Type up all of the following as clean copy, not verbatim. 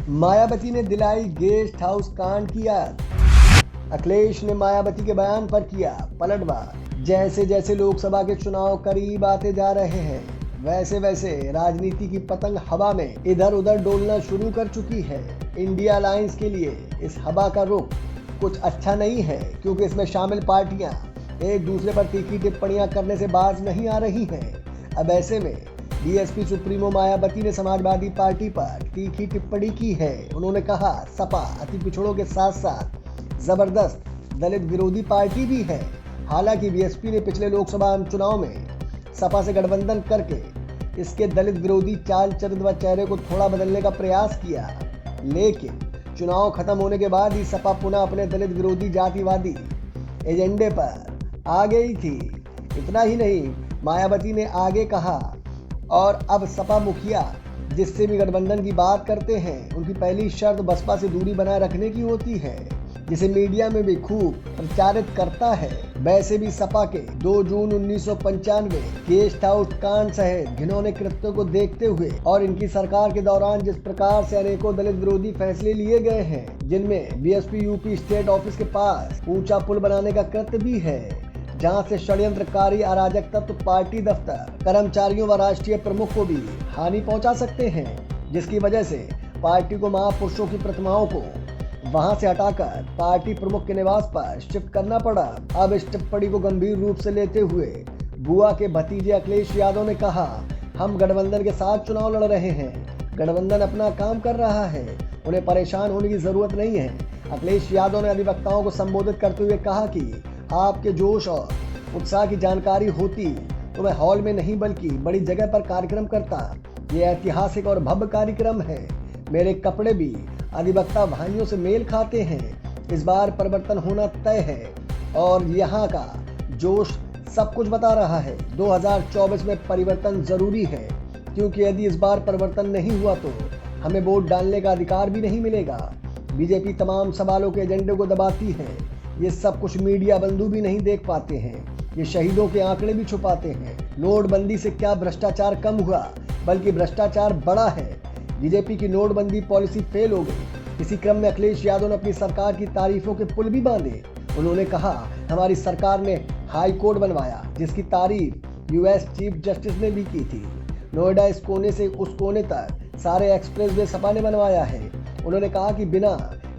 मायावती ने दिलाई guest house कांड की याद। अखिलेश ने मायावती के बयान पर किया पलटवार। जैसे जैसे लोकसभा के चुनाव करीब आते जा रहे हैं, वैसे वैसे राजनीति की पतंग हवा में इधर उधर डोलना शुरू कर चुकी है। इंडिया अलायंस के लिए इस हवा का रुख कुछ अच्छा नहीं है, क्योंकि इसमें शामिल पार्टियां एक दूसरे पर तीखी टिप्पणियां करने से बाज नहीं आ रही हैं। अब ऐसे में बीएसपी सुप्रीमो मायावती ने समाजवादी पार्टी पर तीखी टिप्पणी की है। उन्होंने कहा, सपा अति पिछड़ों के साथ साथ जबरदस्त दलित विरोधी पार्टी भी है। हालांकि बीएसपी ने पिछले लोकसभा चुनाव में सपा से गठबंधन करके इसके दलित विरोधी चाल चरित्र व चेहरे को थोड़ा बदलने का प्रयास किया, लेकिन चुनाव खत्म होने के बाद ही सपा पुनः अपने दलित विरोधी जातिवादी एजेंडे पर आ गई थी। इतना ही नहीं, मायावती ने आगे कहा, और अब सपा मुखिया जिससे भी गठबंधन की बात करते हैं, उनकी पहली शर्त बसपा से दूरी बनाए रखने की होती है, जिसे मीडिया में भी खूब प्रचारित करता है। वैसे भी सपा के 2 जून 1995 गेस्ट हाउस कांड सहित घिनौने कृत्यों को देखते हुए और इनकी सरकार के दौरान जिस प्रकार से अनेकों दलित विरोधी फैसले लिए गए हैं, जिनमें बीएसपी यूपी स्टेट ऑफिस के पास ऊंचा पुल बनाने का कृत्य भी है, जहां से षड्यंत्रकारी अराजक तत्व पार्टी दफ्तर, कर्मचारियों व राष्ट्रीय प्रमुख को भी हानि पहुंचा सकते हैं, जिसकी वजह से पार्टी को महापुरुषों की प्रतिमाओं को वहां से हटाकर पार्टी प्रमुख के निवास पर शिफ्ट करना पड़ा। अब इस टिप्पणी को गंभीर रूप से लेते हुए बुआ के भतीजे अखिलेश यादव ने कहा, हम गठबंधन के साथ चुनाव लड़ रहे हैं, गठबंधन अपना काम कर रहा है, उन्हें परेशान होने की जरूरत नहीं है। अखिलेश यादव ने अधिवक्ताओं को संबोधित करते हुए कहा कि आपके जोश और उत्साह की जानकारी होती तो मैं हॉल में नहीं बल्कि बड़ी जगह पर कार्यक्रम करता। ये ऐतिहासिक और भव्य कार्यक्रम है। मेरे कपड़े भी अधिवक्ता भाइयों से मेल खाते हैं। इस बार परिवर्तन होना तय है और यहाँ का जोश सब कुछ बता रहा है। 2024 में परिवर्तन जरूरी है, क्योंकि यदि इस बार परिवर्तन नहीं हुआ तो हमें वोट डालने का अधिकार भी नहीं मिलेगा। बीजेपी तमाम सवालों के एजेंडे को दबाती है। ये सब कुछ मीडिया बंधु भी नहीं देख पाते हैं। ये शहीदों के आंकड़े भी छुपाते हैं। नोटबंदी से क्या भ्रष्टाचार कम हुआ, बल्कि भ्रष्टाचार बढ़ा है। बीजेपी की नोटबंदी पॉलिसी फेल हो गई। इसी क्रम में अखिलेश यादव ने अपनी सरकार की तारीफों के पुल भी बांधे। उन्होंने कहा, हमारी सरकार ने हाई कोर्ट बनवाया, जिसकी तारीफ यूएस चीफ जस्टिस ने भी की थी। नोएडा इस कोने से उस कोने तक सारे एक्सप्रेसवे सपा ने बनवाया है। उन्होंने कहा कि बिना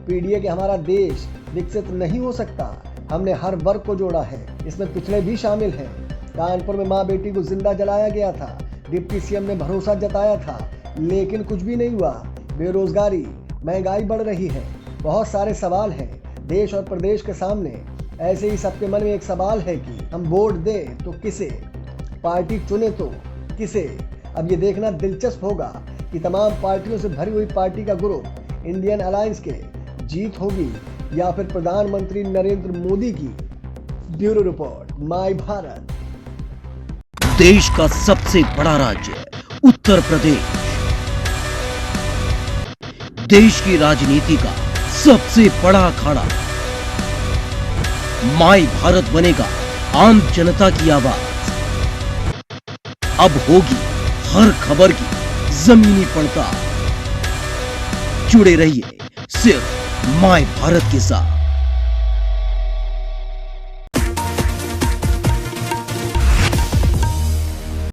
पीडीए के हमारा देश विकसित नहीं हो सकता। हमने हर वर्ग को जोड़ा है, इसमें पिछड़े भी शामिल हैं। कानपुर में माँ बेटी को जिंदा जलाया गया था। डिप्टी सीएम ने भरोसा जताया था, लेकिन कुछ भी नहीं हुआ। बेरोजगारी, महंगाई बढ़ रही है। बहुत सारे सवाल हैं देश और प्रदेश के सामने। ऐसे ही सबके मन में एक सवाल है कि हम वोट दें तो किसे, पार्टी चुने तो किसे। अब ये देखना दिलचस्प होगा कि तमाम पार्टियों से भरी हुई पार्टी का ग्रुप इंडियन अलायंस के जीत होगी या फिर प्रधानमंत्री नरेंद्र मोदी की। Bureau report, my Bharat. देश का सबसे बड़ा राज्य उत्तर प्रदेश, देश की राजनीति का सबसे बड़ा अखाड़ा। माय भारत बनेगा आम जनता की आवाज। अब होगी हर खबर की जमीनी पड़ताल। जुड़े रहिए सिर्फ माय भारत के साथ।